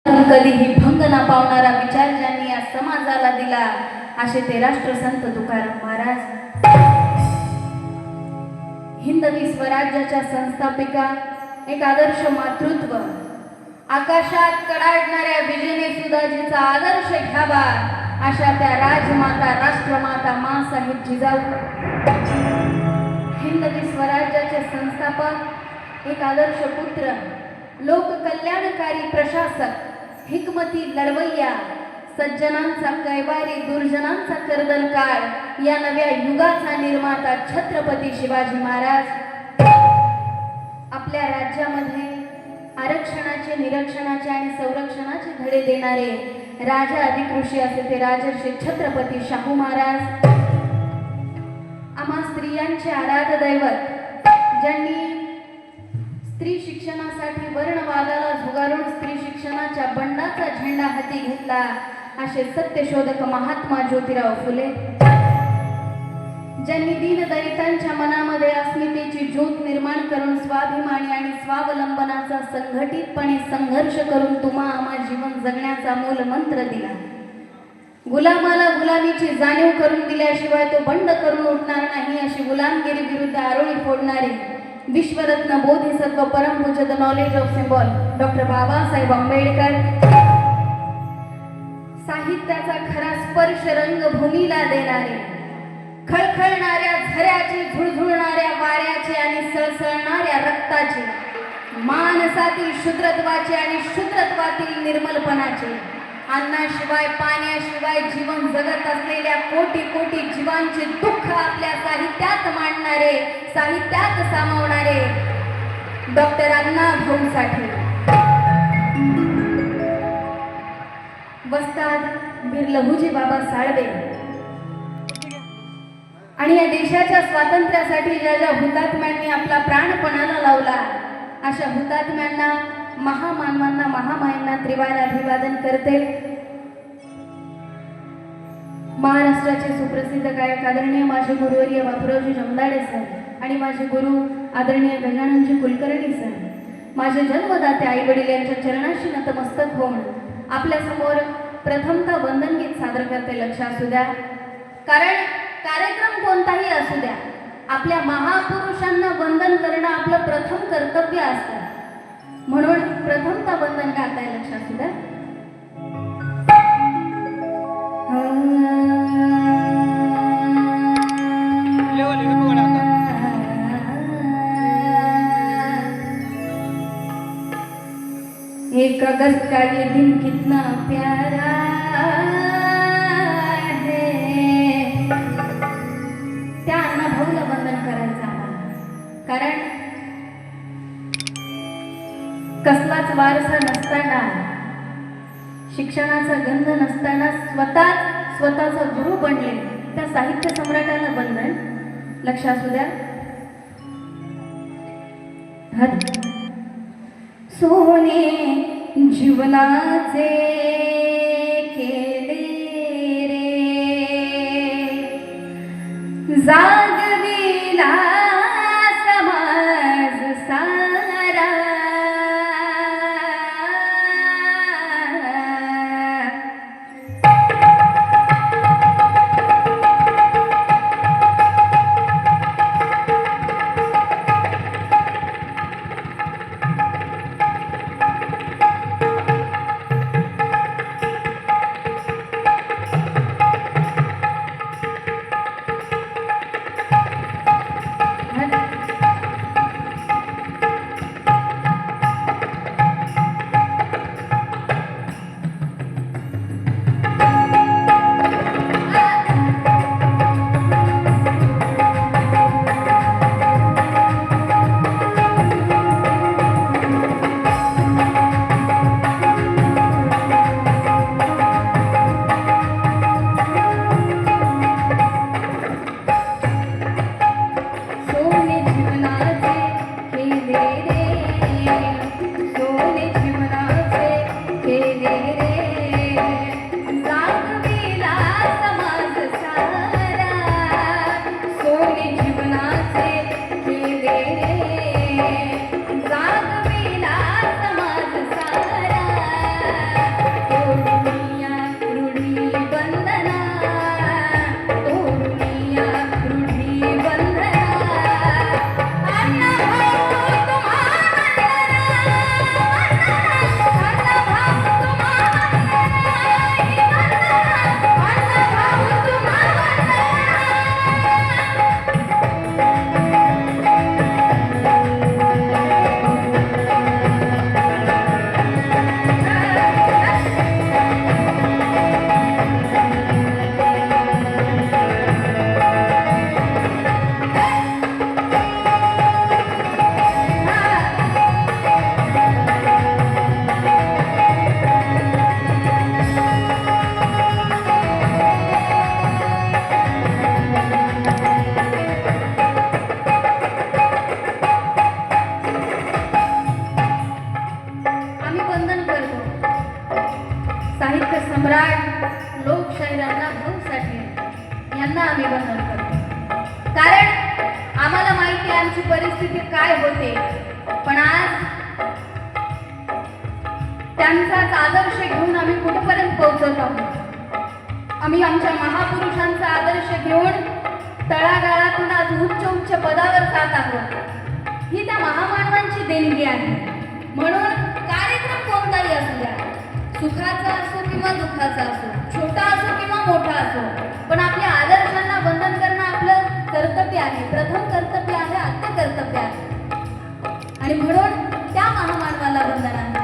कधीही भंग न पावणारा विचार ज्यांनी या समाजाला दिला असे ते राष्ट्रसंत तुकाराम महाराज. हिंदवी स्वराज्याच्या संस्थापिका, एक आदर्श मातृत्व, आकाशात कडाडणाऱ्या विजेने सुद्धा जिचा आदर्श घ्यावा अशा त्या राजमाता राष्ट्रमाता माँसाहेब जिजाऊ. हिंदवी स्वराज्याचे संस्थापक, एक आदर्श पुत्र, लोककल्याणकारी प्रशासक, हिकमती लढवय्या, सज्जनांचा कैवारी दुर्जनांचा कर्दनकार या नव्या युगाचा निर्माता छत्रपती शिवाजी महाराज. आपल्या राज्यामध्ये आरक्षणाचे, निरक्षणाचे आणि संरक्षणाचे धडे देणारे राजा अधिकृषी असे ते राजर्षी छत्रपती शाहू महाराज. आम्हा स्त्रियांचे आराध्य दैवत, ज्यांनी स्त्री शिक्षणासाठी वर्णवादाला झुगारून स्त्री शिक्षणाच्या बंडाचा झेंडा हाती घेतला असे सत्यशोधक महात्मा ज्योतिराव फुले. ज्यांनी दीनदलितांच्या मनामध्ये अस्मितेची ज्योत निर्माण करून स्वाभिमानी आणि स्वावलंबनाचा संघटितपणे संघर्ष करून तुम्हा आम्हा जीवन जगण्याचा मूल मंत्र दिला. गुलामाला गुलामीची जाणीव करून दिल्याशिवाय तो बंड करून उठणार नाही अशी गुलामगिरी विरुद्ध आरोळी फोडणारे विश्वरत्न बोधिसत्व परमपूज्य the knowledge of symbol doctor Babasaheb Ambedkar. साहित्याचा खरा स्पर्श रंगभूमीला देणारे, खळखळणाऱ्या झऱ्याचे, झुळझुळणाऱ्या वाऱ्याचे आणि सळसळणाऱ्या रक्ताचे, मानसातील शुद्रत्वाचे आणि शुद्रत्वातील निर्मलपणाचे, अन्नाशिवाय पाण्याशिवाय जीवन जगत असलेल्या कोटी कोटी जीवांचे दुःख आपल्या साहित्यात मांडणारे, साहित्यात सामावणारे डॉक्टर अण्णाभाऊ साठे. वस्ताद वीर लहुजी बाबा साळवे. आणि या देशाच्या स्वातंत्र्यासाठी ज्या ज्या हुतात्म्यांनी आपला प्राणपणाला लावला अशा हुतात्म्यांना, महामानवांना, महामायांना त्रिवार अभिवादन करते. महाराष्ट्राचे सुप्रसिद्ध गायक आदरणीय माझे गुरुवर्य बापूरावजी जमदाडे सर आणि माझे गुरु आदरणीय गजाननजी कुलकर्णी सर, माझे जन्मदाते आई वडील यांच्या चरणाशी नतमस्तक होऊन आपल्या समोर प्रथमतः वंदनगीत सादर करते. लक्ष असू द्या, कारण कार्यक्रम कोणताही असू द्या, आपल्या महापुरुषांना वंदन करणं आपलं प्रथम कर्तव्य असतं. म्हणून प्रथमतः वंदन गाताय. लक्ष असू द्या. एक अगस्त का ये दिन कितना प्यारा है. त्या अण्णाभाऊला वंदन करायचं आम्हाला, कारण कसलाच वारसा नसताना, शिक्षणाचा गंध नसताना स्वतःचा गुरु बनले त्या साहित्य सम्राटाला वंदन. लक्ष असू द्या. सोने जीवनाचे केले रे, जागविला समाज सारा. साहित्य सम्राट लोकशाहीरांना भाऊ साठे यांना आम्ही वंदन करतो, कारण आम्हाला माहिती आहे आमची परिस्थिती काय होते, पण आज त्यांचाच आदर्श घेऊन आम्ही कुठपर्यंत पोहोचत आहोत. आम्ही आमच्या महापुरुषांचा आदर्श घेऊन तळागाळातून आज उच्च उच्च पदावर जात आहोत. ही त्या महामानवांची देणगी आहे. म्हणून कार्यक्रम कोणताही असू द्या, सुखाचा असो किंवा दुःखाचा असो, छोटा असो किंवा मोठा असो, पण आपल्या आदर्शांना वंदन करणं आपलं कर्तव्य आहे. प्रथम कर्तव्य आहे, आद्य कर्तव्य आहे. आणि म्हणून त्या महामानवाला वंदन आहे.